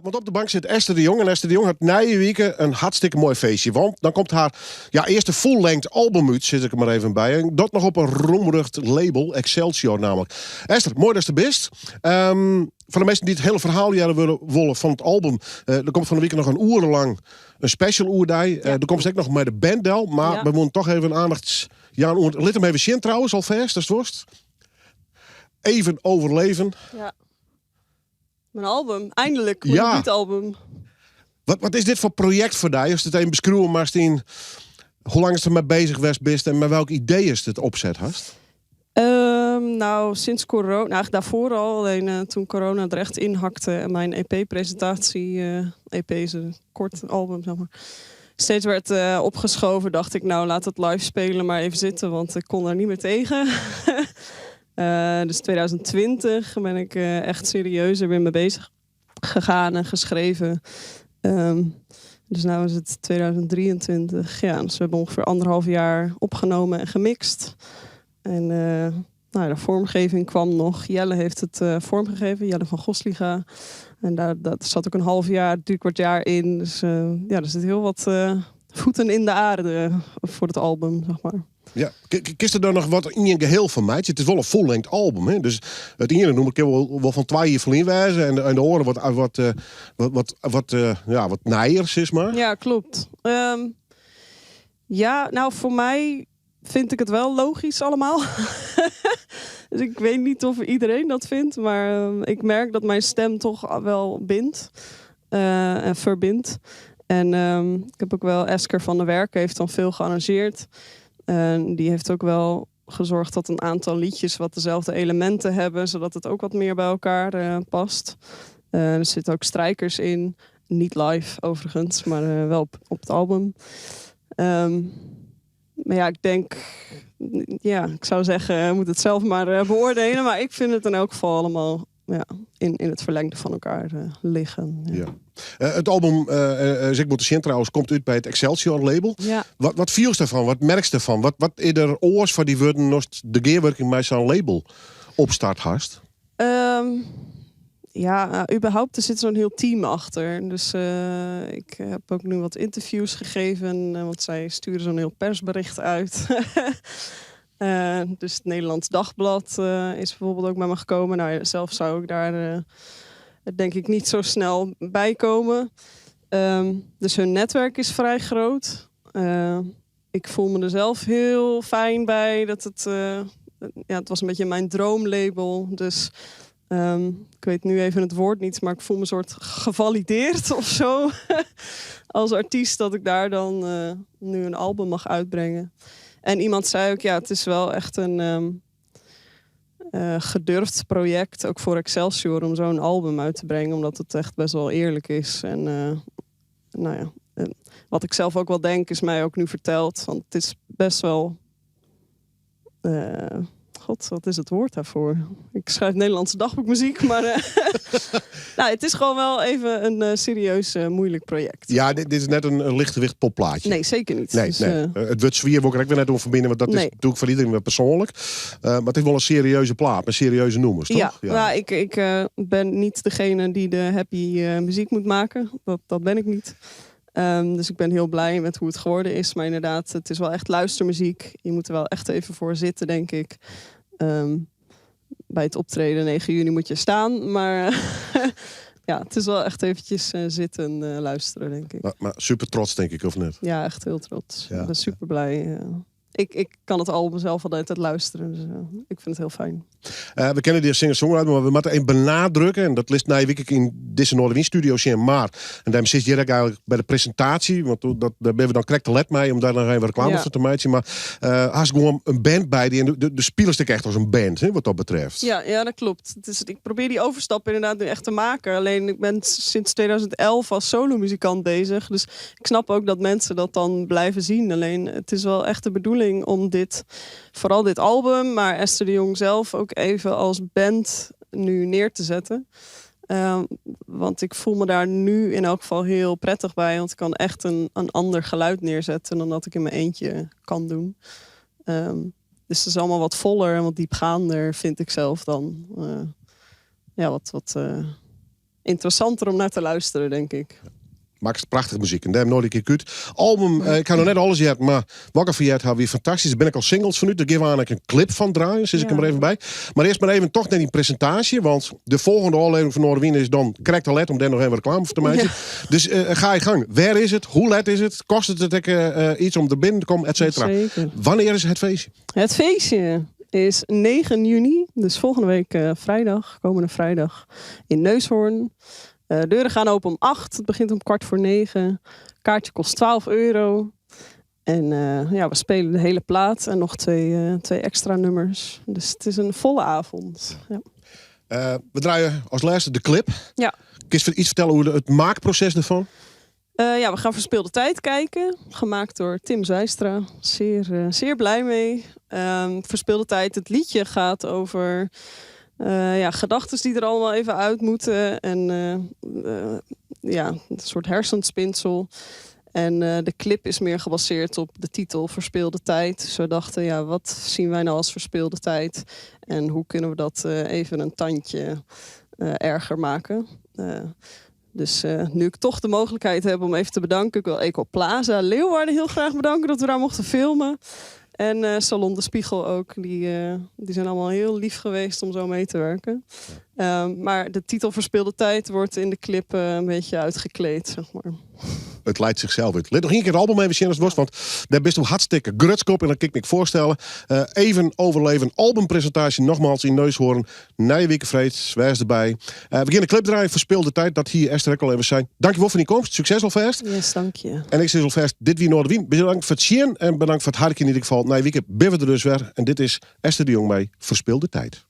Want op de bank zit Esther de Jong. En Esther de Jong had na je weken een hartstikke mooi feestje. Want dan komt haar eerste full-length album uit, zit ik er maar even bij. En dat nog op een roemrucht label, Excelsior namelijk. Esther, mooi dat je er bent. Van de mensen die het hele verhaal willen van het album. Er komt van de week nog een urenlang een special oerdij. Er komt ook nog met de banddel. Maar we moeten toch even aandacht... Ja, let hem even zien trouwens, alvast, dat is het worst. Even overleven. Ja. Mijn album, eindelijk. Mijn debuutalbum. Wat is dit voor project voor jou? Als je het even beschrijven maar zien hoe lang is er mee bezig geweest bent en met welk idee is het opzet hast? Nou, sinds corona, eigenlijk daarvoor al. Alleen toen corona er echt inhakte en mijn EP-presentatie, EP is een kort album, zeg maar, steeds werd opgeschoven, dacht ik, nou, laat het live spelen maar even zitten, want ik kon er niet meer tegen. Dus 2020 ben ik echt serieus er weer mee bezig gegaan en geschreven. Dus nu is het 2023. Ja, dus we hebben ongeveer 1,5 jaar opgenomen en gemixt. En de vormgeving kwam nog. Jelle heeft het vormgegeven, Jelle van Gosliga. En daar zat ook een half jaar, 3/4 jaar in. Dus er zit heel wat voeten in de aarde voor het album, zeg maar. Ja, kist er dan nog wat in je geheel van mij? Het is wel een full-length album, hè? Dus het ene noem ik wel van 2 jaar verlien wijzen en de oren wat nijers is maar. Ja, klopt. Nou voor mij vind ik het wel logisch allemaal. Dus ik weet niet of iedereen dat vindt, maar ik merk dat mijn stem toch wel bindt en verbindt. En ik heb ook wel Esker van der Werken heeft dan veel gearrangeerd. Die heeft ook wel gezorgd dat een aantal liedjes wat dezelfde elementen hebben, zodat het ook wat meer bij elkaar past. Er zitten ook strijkers in. Niet live overigens, maar wel op het album. Maar ja, ik denk... Ja, ik zou zeggen, je moet het zelf maar beoordelen. Maar ik vind het in elk geval allemaal in het verlengde van elkaar liggen. Ja. Het album, ik moet de zin trouwens, komt uit bij het Excelsior label. Ja. Wat viel ervan? Wat merkst je ervan? Wat is er oors van die woorden als de gearworking bij zo'n label opstart hast? Überhaupt er zit zo'n heel team achter. Dus ik heb ook nu wat interviews gegeven. Want zij sturen zo'n heel persbericht uit. Dus het Nederlands Dagblad is bijvoorbeeld ook bij me gekomen. Nou, zelf zou ik daar denk ik niet zo snel bij komen. Dus hun netwerk is vrij groot. Ik voel me er zelf heel fijn bij. Dat het was een beetje mijn droomlabel. Dus ik weet nu even het woord niet, maar ik voel me een soort gevalideerd of zo. Als artiest dat ik daar dan nu een album mag uitbrengen. En iemand zei ook, het is wel echt een gedurfd project, ook voor Excelsior, om zo'n album uit te brengen. Omdat het echt best wel eerlijk is. En wat ik zelf ook wel denk, is mij ook nu verteld. Want het is best wel... God, wat is het woord daarvoor? Ik schrijf Nederlandse dagboekmuziek, maar het is gewoon wel even een serieus moeilijk project. Ja, dit is net een lichtgewicht popplaatje. Nee, zeker niet. Nee, dus, het wordt zwier, wil ik weer net doen verbinden, want dat is natuurlijk voor iedereen weer persoonlijk. Maar het is wel een serieuze plaat, met serieuze noemers, toch? Ja. Ik ben niet degene die de happy muziek moet maken. Dat ben ik niet. Dus ik ben heel blij met hoe het geworden is. Maar inderdaad, het is wel echt luistermuziek. Je moet er wel echt even voor zitten, denk ik. Bij het optreden 9 juni moet je staan. Maar het is wel echt eventjes zitten luisteren, denk ik. Maar super trots, denk ik, of net? Ja, echt heel trots. Ik ben super blij. Ik kan het album zelf altijd luisteren. Dus ik vind het heel fijn. We kennen die singer-songwriter, maar we moeten even benadrukken. En dat ligt na week in deze Noorderwind-studio zien. Maar, en daarom zit je eigenlijk bij de presentatie. Want daar ben we dan correct te let mee om daar nog even reclame voor te maken. Maar haast gewoon een band bij die. En de spelers echt als een band, hè, wat dat betreft. Ja, dat klopt. Ik probeer die overstap inderdaad nu echt te maken. Alleen ik ben sinds 2011 als solomuzikant bezig. Dus ik snap ook dat mensen dat dan blijven zien. Alleen het is wel echt de bedoeling om vooral dit album, maar Esther de Jong zelf ook even als band nu neer te zetten. Want ik voel me daar nu in elk geval heel prettig bij. Want ik kan echt een ander geluid neerzetten dan dat ik in mijn eentje kan doen. Dus het is allemaal wat voller en wat diepgaander, vind ik zelf dan. interessanter om naar te luisteren, denk ik. Maakt prachtige muziek. En daar nooit een keer kut. Album, ik kan nog net alles jet, maar Wakker van Jet weer fantastisch. Daar ben ik al singles van u. Daar geven we eigenlijk een clip van draaien. Zit ik er maar even bij. Maar eerst maar even toch naar die presentatie. Want de volgende aflevering van Noorderwien is dan correct al let om daar nog even reclame voor te maken. Ja. Dus ga je gang. Waar is het? Hoe laat is het? Kost het iets om er binnen te komen? Et cetera. Wanneer is het feestje? Het feestje is 9 juni. Dus volgende week vrijdag. Komende vrijdag in Neushoorn. Deuren gaan open om 8. Het begint om 8:45. Kaartje kost €12. En we spelen de hele plaat en nog twee extra nummers. Dus het is een volle avond. Ja. We draaien als laatste de clip. Ja. Kun je iets vertellen hoe het maakproces ervan? We gaan Verspeelde Tijd kijken. Gemaakt door Tim Zijstra. Zeer blij mee. Verspeelde Tijd, het liedje gaat over... gedachten die er allemaal even uit moeten. En een soort hersenspinsel. En de clip is meer gebaseerd op de titel Verspeelde Tijd. Dus we dachten, wat zien wij nou als verspeelde tijd? En hoe kunnen we dat even een tandje erger maken? Dus nu ik toch de mogelijkheid heb om even te bedanken. Ik wil Eco Plaza Leeuwarden heel graag bedanken dat we daar mochten filmen. En Salon de Spiegel ook. Die zijn allemaal heel lief geweest om zo mee te werken. Maar de titel Verspeelde Tijd wordt in de clip een beetje uitgekleed, zeg maar. Het leidt zichzelf uit. Let nog een keer het album even zien als het was, want daar best wel hartstikke grutskop. En dan kan ik me voorstellen. Even overleven. Albumpresentatie nogmaals in Neushoorn. Nijweken Vreed, wees erbij. We beginnen de clip draaien. Verspeelde Tijd. Dat hier Esther ook al even zijn. Dankjewel voor die komst. Succes alvast. Yes, dank je. En ik zeg alvast, dit wie Noorderwien. Bedankt voor het zien en bedankt voor het hartje in ieder geval. Nijweken, ben we er dus weer. En dit is Esther de Jong bij Verspeelde Tijd.